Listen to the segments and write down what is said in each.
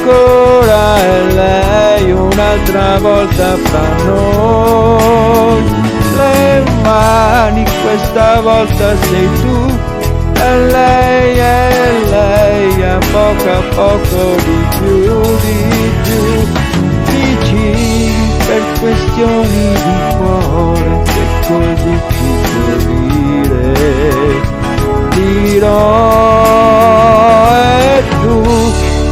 ancora è lei, un'altra volta fra noi. Le mani questa volta sei tu, e lei, a poco di più, dici per questioni di cuore che così ti può dire, dirò e tu,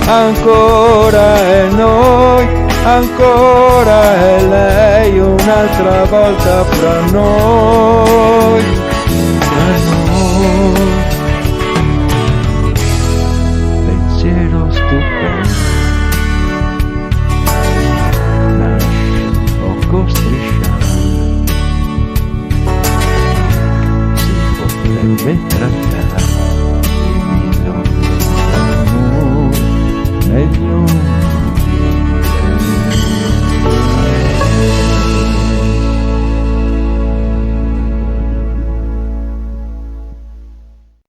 ancora è noi, ancora è lei, un'altra volta fra noi, fra noi.